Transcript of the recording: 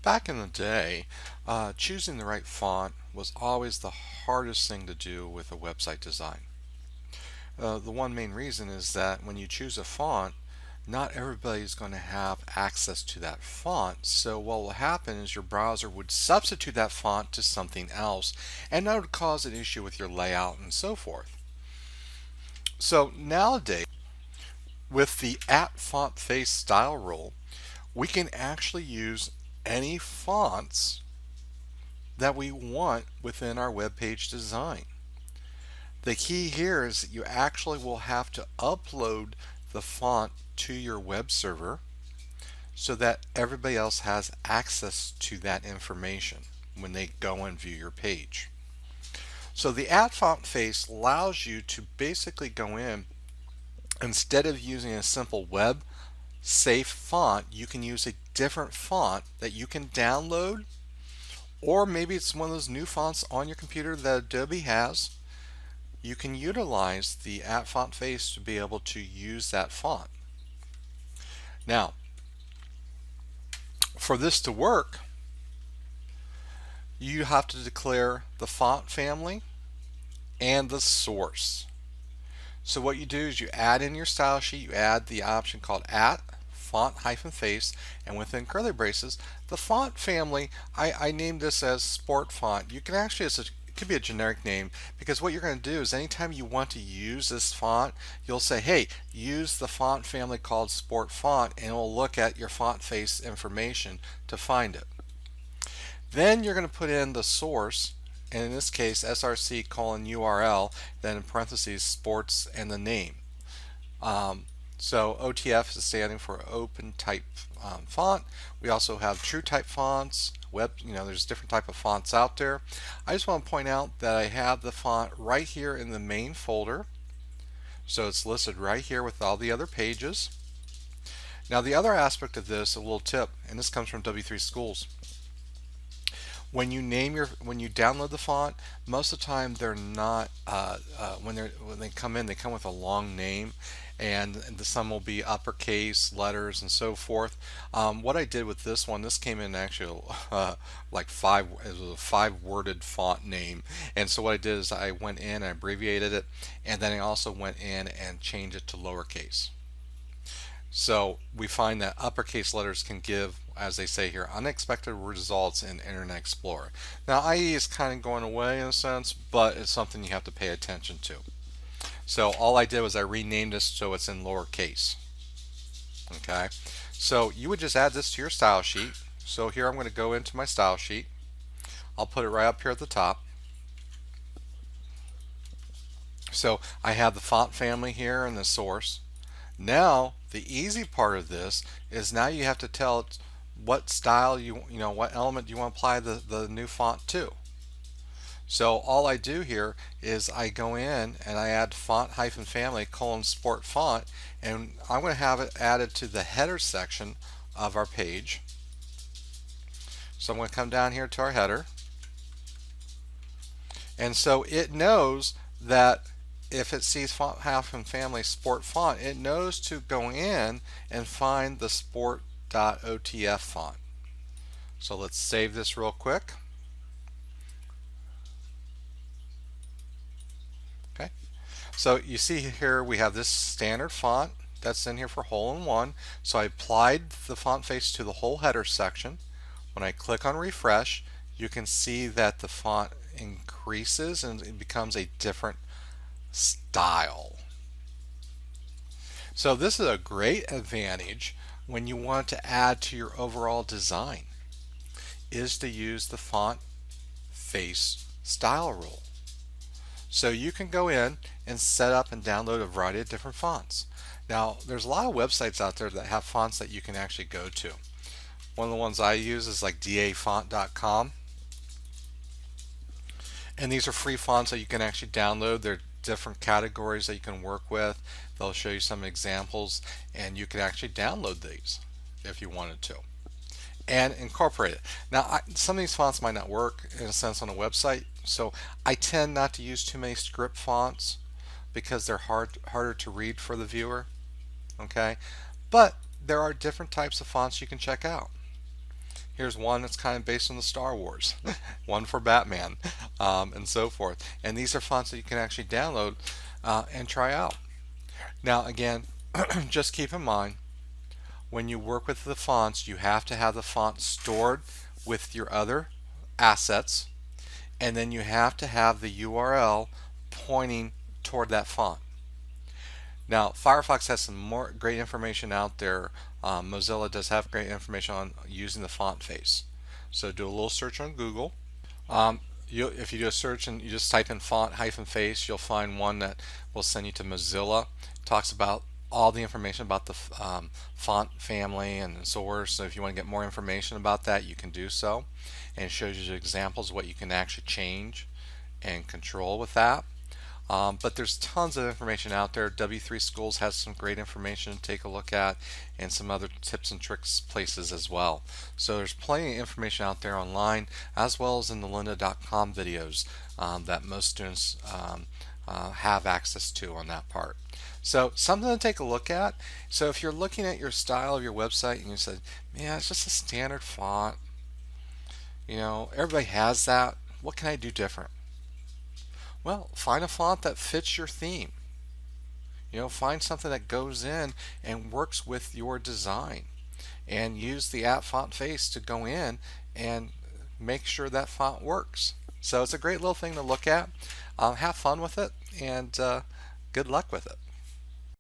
Back in the day, choosing the right font was always the hardest thing to do with a website design. The one main reason is that when you choose a font, not everybody's going to have access to that font. So what will happen is your browser would substitute that font to something else, and that would cause an issue with your layout and so forth. So nowadays, with the at font face style rule, we can actually use any fonts that we want within our web page design. The key here is that you actually will have to upload the font to your web server so that everybody else has access to that information when they go and view your page. So the add font face allows you to basically go in, instead of using a simple web safe font, you can use a different font that you can download, or maybe it's one of those new fonts on your computer that Adobe has. You can utilize the at font face to be able to use that font. Now, for this to work, you have to declare the font family and the source. So what you do is you add in your style sheet, you add the option called at font hyphen face, and within curly braces, the font family, I named this as sport font. You can actually, it could be a generic name, because what you're going to do is anytime you want to use this font, you'll say, hey, use the font family called sport font, and it will look at your font face information to find it. Then you're going to put in the source, and in this case src colon URL, then in parentheses sports and the name. So OTF is standing for open type font. We also have true type fonts, there's different type of fonts out there. I just want to point out that I have the font right here in the main folder. So it's listed right here with all the other pages. Now the other aspect of this, a little tip, and this comes from W3 Schools. When you download the font, most of the time they're not when they come in, they come with a long name, and some will be uppercase letters and so forth. What I did with this one, this came in actually like it was a 5-worded font name, and so what I did is I went in and abbreviated it, and then I also went in and changed it to lowercase. So we find that uppercase letters can give, as they say here, unexpected results in Internet Explorer. Now IE is kind of going away in a sense, but it's something you have to pay attention to. So all I did was I renamed this so it's in lowercase. Okay, so you would just add this to your style sheet. So here I'm going to go into my style sheet. I'll put it right up here at the top. So I have the font family here and the source. Now the easy part of this is now you have to tell it what style what element you want to apply the new font to. So all I do here is I go in and I add font hyphen family colon sport font, and I'm going to have it added to the header section of our page. So I'm going to come down here to our header, and so it knows that if it sees font hyphen family sport font, it knows to go in and find the sport.otf font. So let's save this real quick. Okay, so you see here we have this standard font that's in here for hole-in-one. So I applied the font face to the whole header section. When I click on refresh, you can see that the font increases and it becomes a different style. So this is a great advantage when you want to add to your overall design, is to use the font face style rule. So you can go in and set up and download a variety of different fonts. Now there's a lot of websites out there that have fonts that you can actually go to. One of the ones I use is like dafont.com, and these are free fonts that you can actually download. They're different categories that you can work with. They'll show you some examples, and you can actually download these if you wanted to and incorporate it. Now some of these fonts might not work in a sense on a website, so I tend not to use too many script fonts because they're harder to read for the viewer. Okay, but there are different types of fonts you can check out. Here's one that's kind of based on the Star Wars, one for Batman, and so forth. And these are fonts that you can actually download and try out. Now, again, just keep in mind when you work with the fonts, you have to have the font stored with your other assets, and then you have to have the URL pointing toward that font. Now, Firefox has some more great information out there. Mozilla does have great information on using the font face. So do a little search on Google. If you do a search and you just type in font hyphen face, you'll find one that will send you to Mozilla. It talks about all the information about the font family and the source. So if you want to get more information about that, you can do so. And it shows you examples of what you can actually change and control with that. But there's tons of information out there. W3 Schools has some great information to take a look at, and some other tips and tricks places as well. So there's plenty of information out there online, as well as in the lynda.com videos that most students have access to on that part. So something to take a look at. So if you're looking at your style of your website and you said, man, it's just a standard font, everybody has that, what can I do different? Well, find a font that fits your theme. Find something that goes in and works with your design, and use the @font face to go in and make sure that font works. So it's a great little thing to look at. Have fun with it, and good luck with it.